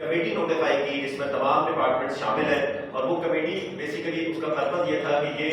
Committee notify کی جس میں تمام ڈپارٹمنٹ شامل ہیں، اور وہ کمیٹی بیسیکلی اس کا پرپز یہ تھا کہ یہ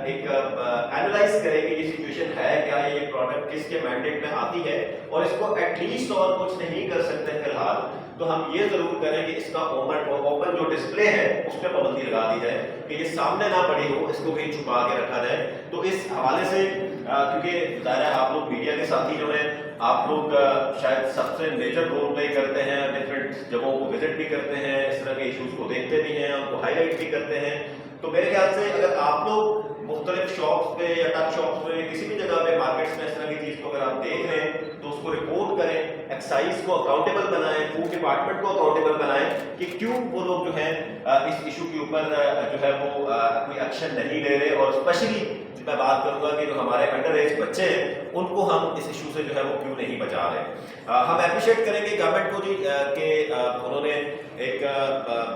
ایک اینالائز کرے کہ یہ سچویشن ہے کیا، یہ پروڈکٹ کس کے مینڈیٹ میں آتی ہے، اور اس کو ایٹ لیسٹ اور کچھ نہیں کر سکتے فی الحال تو ہم یہ ضرور کریں کہ اس کا اوپن جو ڈسپلے ہے اس پہ پابندی لگا دی جائے کہ یہ سامنے نہ پڑی ہو، اس کو کہیں چھپا کے رکھا جائے۔ تو اس حوالے سے کیونکہ ظاہر ہے آپ لوگ میڈیا کے ساتھی جو ہیں، آپ لوگ شاید سب سے میجر رول پلے کرتے ہیں، ڈفرینٹ جگہوں کو وزٹ بھی کرتے ہیں، اس طرح کے ایشوز کو دیکھتے بھی ہیں، ان کو ہائی لائٹ بھی کرتے ہیں۔ تو میرے خیال سے اگر آپ لوگ مختلف شاپس پہ یا ٹچ شاپس پہ کسی بھی جگہ پہ مارکیٹس میں اس طرح کی چیز کو اگر آپ دیکھ رہے ہیں تو اس کو رپورٹ کریں، ایکسائز کو اکاؤنٹیبل بنائیں، فوڈ ڈپارٹمنٹ کو اکاؤنٹیبل بنائیں کہ کیوں وہ لوگ جو ہیں اس ایشو کے اوپر جو ہے وہ کوئی ایکشن نہیں لے رہے، اور اسپیشلی میں بات کروں گا کہ جو ہمارے انڈر ایج بچے ہیں ان کو ہم اس ایشو سے جو ہے وہ کیوں نہیں بچا رہے۔ ہم اپریشیٹ کریں گے گورنمنٹ کو جی کہ انہوں نے ایک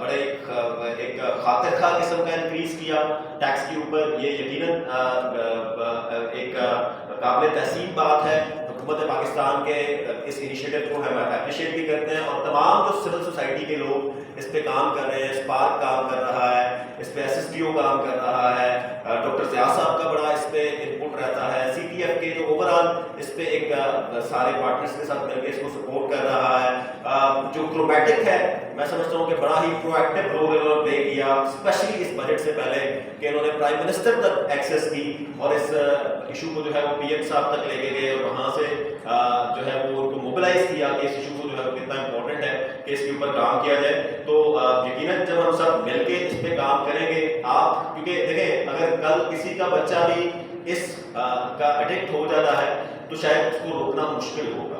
بڑے ایک خاطر خواہ قسم کا انکریز کیا ٹیکس کے اوپر، یہ یقیناً ایک قابل تحسین بات ہے۔ حکومت پاکستان کے اس انیشیٹو کو ہم اپریشیٹ بھی کرتے ہیں، اور تمام جو سول سوسائٹی کے لوگ اس پہ کام کر رہے ہیں، اسپارک کام کر رہا ہے، اس پہ ایس ایس ٹی او کام کر رہا ہے، ڈاکٹر ضیاء صاحب کا بڑا اس پہ انپٹ رہتا ہے، سی ٹی ایف کے جو اوور آل اس پہ ایک سارے پارٹنرز کے ساتھ مل کے اس کو سپورٹ کر رہا ہے۔ جو کرومیٹک ہے میں سمجھتا ہوں کہ بڑا ہی پرو ایکٹیو رول انہوں نے پلے کیا، اسپیشلی اس بجٹ سے پہلے کہ انہوں نے پرائم منسٹر تک ایکسیس کی اور اس ایشو کو جو ہے وہ پی ایم صاحب تک لے کے گئے، اور وہاں سے جو ہے وہ ان کو موبلائز کیا کہ اس ایشو کو جو ہے وہ کتنا امپورٹنٹ ہے کہ اس کے اوپر کام کیا جائے۔ تو یقیناً جب ہم سب مل کے اس پہ کام کریں گے، آپ کیونکہ دیکھیں اگر کل کسی کا بچہ بھی اس کا ایڈکٹ ہو جاتا ہے تو شاید اس کو روکنا مشکل ہوگا،